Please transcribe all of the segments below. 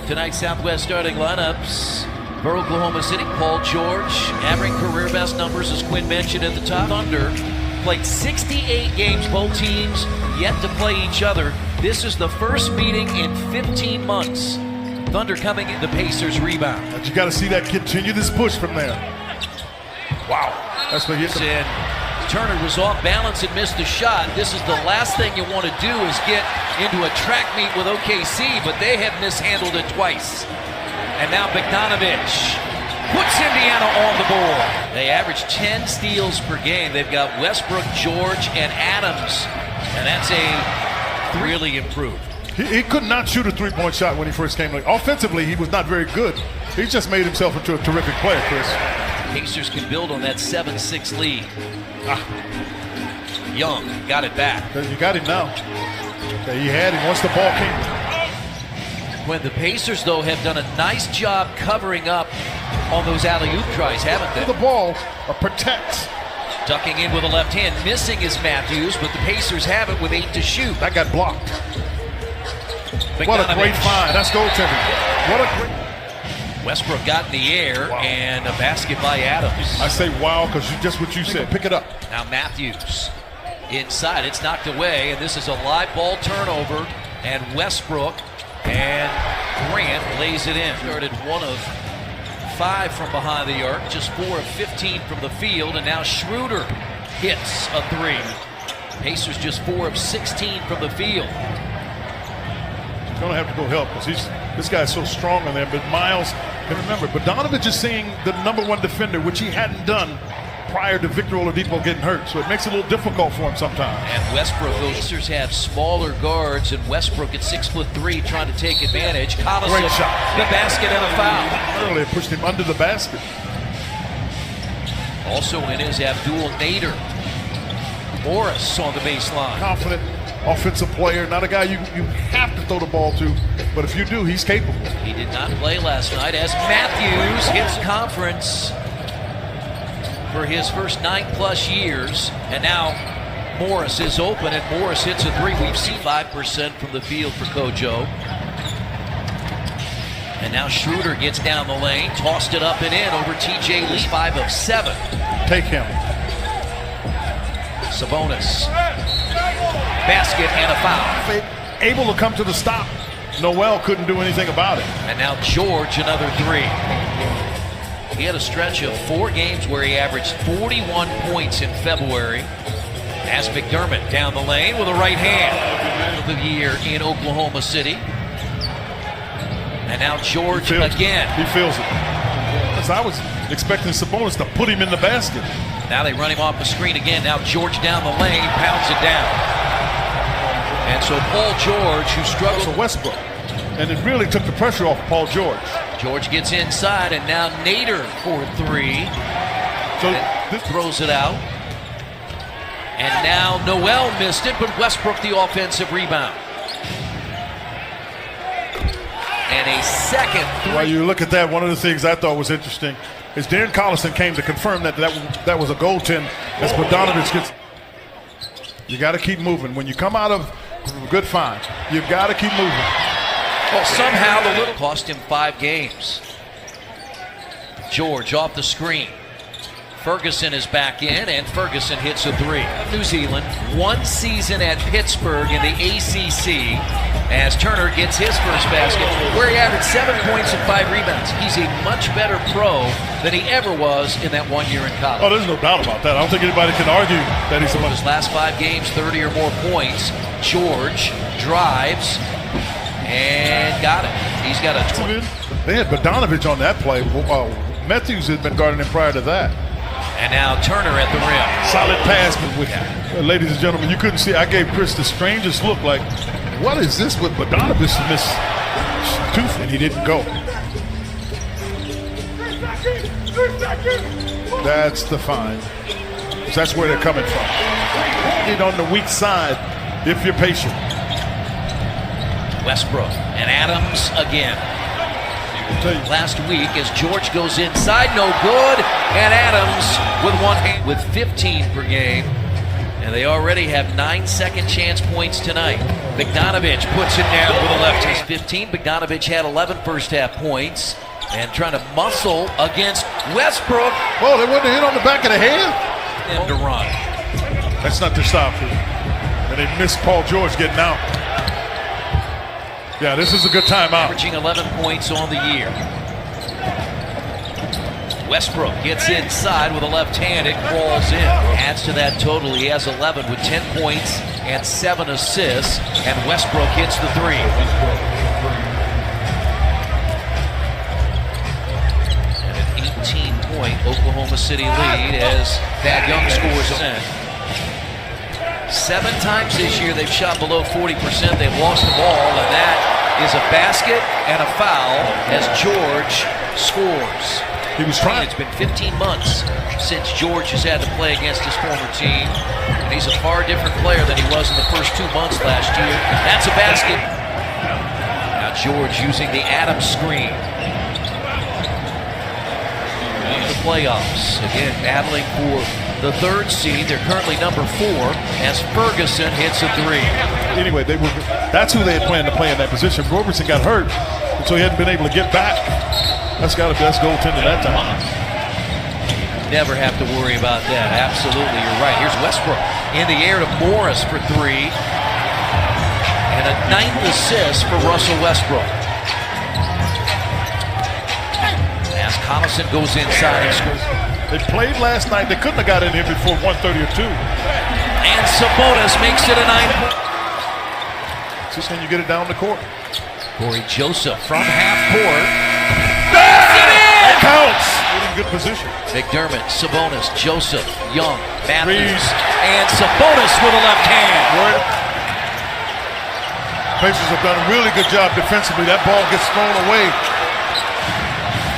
Tonight's Southwest starting lineups for Oklahoma City. Paul George, averaging career best numbers, as Quinn mentioned at the top. Thunder played 68 games, both teams yet to play each other. This is the first meeting in 15 months. Thunder coming in, the Pacers rebound. But you got to see that continue this push from there. Wow, that's what he hit. And Turner was off balance and missed the shot. This is the last thing you want to do is get into a track meet with OKC, but they have mishandled it twice. And now Bogdanovic puts Indiana on the board. They average 10 steals per game. They've got Westbrook, George, and Adams. And that's a really improved. He could not shoot a three-point shot when he first came. Offensively, he was not very good. He just made himself into a terrific player, Chris. Pacers can build on that 7-6 lead. Young got it back. You got him now. He had him once the ball came. When the Pacers, though, have done a nice job covering up on those alley-oop tries, haven't they? The ball protects. Ducking in with a left hand, missing is Matthews, but the Pacers have it with 8 to shoot. That got blocked. What a great find. That's goaltending. What a great. Westbrook got in the air, and a basket by Adams. I say wow because just what you said. Pick it up. Now Matthews inside. It's knocked away, and this is a live ball turnover, and Westbrook and Grant lays it in. Started 1 of 5 from behind the arc, just 4 of 15 from the field, and now Schroeder hits a 3. Pacers just 4 of 16 from the field. He's going to have to go help because this guy's so strong in there. But Miles, and remember, Bogdanovic is seeing the #1 defender, which he hadn't done prior to Victor Oladipo getting hurt. So it makes it a little difficult for him sometimes. And Westbrook, those Pacers have smaller guards, and Westbrook at 6'3", trying to take advantage. Collison, great shot. The basket and a foul. Earlier pushed him under the basket. Also in is Abdul Nader. Morris on the baseline. Confident offensive player, not a guy you have to throw the ball to, but if you do, he's capable. He did not play last night as Matthews hits conference for his first 9+ years, and now Morris is open, and Morris hits a 3. We've seen 5% from the field for Kojo. And now Schroeder gets down the lane, tossed it up and in over TJ Lee, 5 of 7. Take him. Sabonis. Basket and a foul. Able to come to the stop. Noel couldn't do anything about it. And now George, another 3. He had a stretch of 4 games where he averaged 41 points in February. As McDermott down the lane with a right hand of the year in Oklahoma City. And now George again. He feels it. Because I was expecting Sabonis to put him in the basket. Now they run him off the screen again. Now George down the lane, pounds it down. And so Paul George, who struggled. So Westbrook. And it really took the pressure off Paul George. George gets inside, and now Nader for 3. So this throws it out. And now Noel missed it, but Westbrook the offensive rebound. And a second 3. While you look at that, one of the things I thought was interesting is Darren Collison came to confirm that was a goaltend as Bogdanovic gets. You got to keep moving. When you come out of good find, you've got to keep moving. Well, somehow the little cost him 5 games. George off the screen. Ferguson is back in, and Ferguson hits a 3. New Zealand, 1 season at Pittsburgh in the ACC, as Turner gets his first basket, where he averaged 7 points and 5 rebounds. He's a much better pro than he ever was in that 1 year in college. Oh, there's no doubt about that. I don't think anybody can argue that he's a much. His last 5 games, 30 or more points. George drives and got it. He's got a 20. They had Bogdanovic on that play. Matthews had been guarding him prior to that. And now Turner at the rim. Solid pass, but ladies and gentlemen, you couldn't see. I gave Chris the strangest look, like, what is this with Bogdanovic miss tooth, and he didn't go. That's the find. That's where they're coming from. Get on the weak side if you're patient. Westbrook and Adams again. Last week as George goes inside, no good, and Adams with 1 hand with 15 per game. And they already have 9 second chance points tonight. Bogdanovich puts it down with a left hand. 15. Bogdanovich had 11 first half points. And trying to muscle against Westbrook. Oh, they wouldn't have hit on the back of the head? And to run. That's not their stop. And they missed Paul George getting out. Yeah, this is a good timeout. Averaging 11 points on the year. Westbrook gets inside with a left hand. It crawls in. Adds to that total. He has 11 with 10 points and 7 assists. And Westbrook hits the three. And an 18-point Oklahoma City lead as Thad Young scores in. 7 times this year they've shot below 40%. They've lost the ball, and that is a basket and a foul as George scores. He was trying. It's been 15 months since George has had to play against his former team, and he's a far different player than he was in the first 2 months last year. That's a basket. Now George using the Adams screen. In the playoffs, again battling for the 3rd seed. They're currently number 4 as Ferguson hits a 3. Anyway, that's who they had planned to play in that position. Roberson got hurt, and so he hadn't been able to get back. That's got to be best goaltender that time. Never have to worry about that. Absolutely, you're right. Here's Westbrook in the air to Morris for 3. And a 9th assist for Russell Westbrook. As Collison goes inside and scores. They played last night. They couldn't have got in here before 1:30 or 2. And Sabonis makes it a 9-point. Just when you get it down the court. Corey Joseph from half court. That counts. In good position. McDermott, Sabonis, Joseph, Young, Matthews, and Sabonis with a left hand. Pacers have done a really good job defensively. That ball gets thrown away.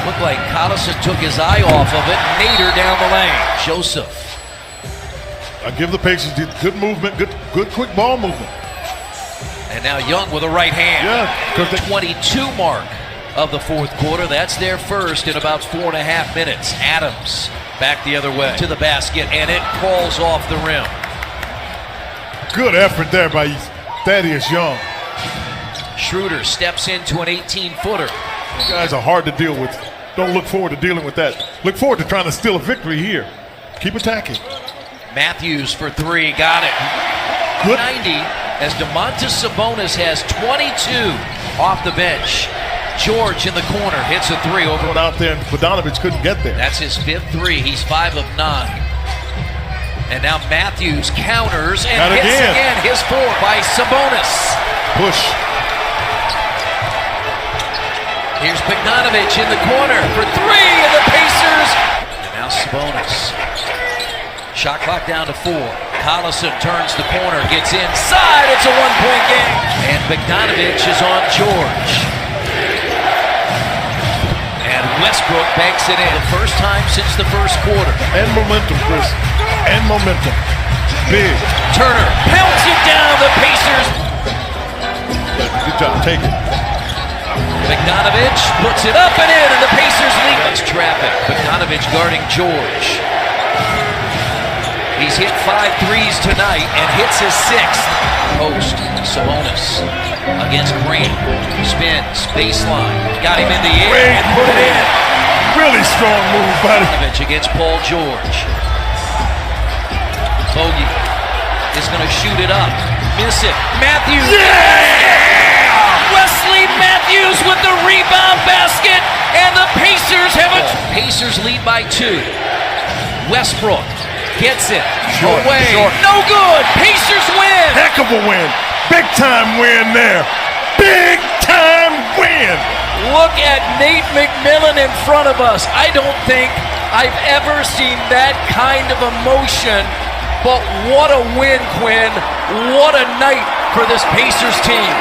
Looked like Collison took his eye off of it. Nader down the lane. Joseph. I give the Pacers good movement, good quick ball movement. And now Young with a right hand. Yeah, the 22 mark of the 4th quarter. That's their first in about 4.5 minutes. Adams back the other way to the basket, and it crawls off the rim. Good effort there by Thaddeus Young. Schroeder steps into an 18-footer. These guys are hard to deal with. Don't look forward to dealing with that. Look forward to trying to steal a victory here. Keep attacking. Matthews for 3, got it. Good. 90 as Domantas Sabonis has 22 off the bench. George in the corner hits a 3 over. Went out there and Bogdanovich couldn't get there. That's his 5th 3. He's 5 of 9. And now Matthews counters and Not hits again. his 4th by Sabonis. Push. Here's Bogdanovich in the corner for 3, and the Pacers. And now Sabonis. Shot clock down to 4. Collison turns the corner, gets inside. It's a 1-point game. And Bogdanovich is on George. And Westbrook banks it in. The first time since the first quarter. And momentum, Chris. And momentum. Big. Turner pounds it down. The Pacers. Good job. Take it. Bogdanovich puts it up and in, and the Pacers lead. That's traffic. Bogdanovich guarding George. He's hit 5 threes tonight and hits his 6th. Post, Sabonis against Green. Spins, baseline. Got him in the air and put it in. Really strong move, buddy. Against Paul George. Bogey is going to shoot it up. Miss it. Matthews. Yeah! Wesley Matthews with the rebound basket, and the Pacers have a... Pacers lead by 2. Westbrook gets it away. Short. No good. Pacers win. Heck of a win. Big time win there. Big time win. Look at Nate McMillan in front of us. I don't think I've ever seen that kind of emotion. But what a win, Quinn. What a night for this Pacers team.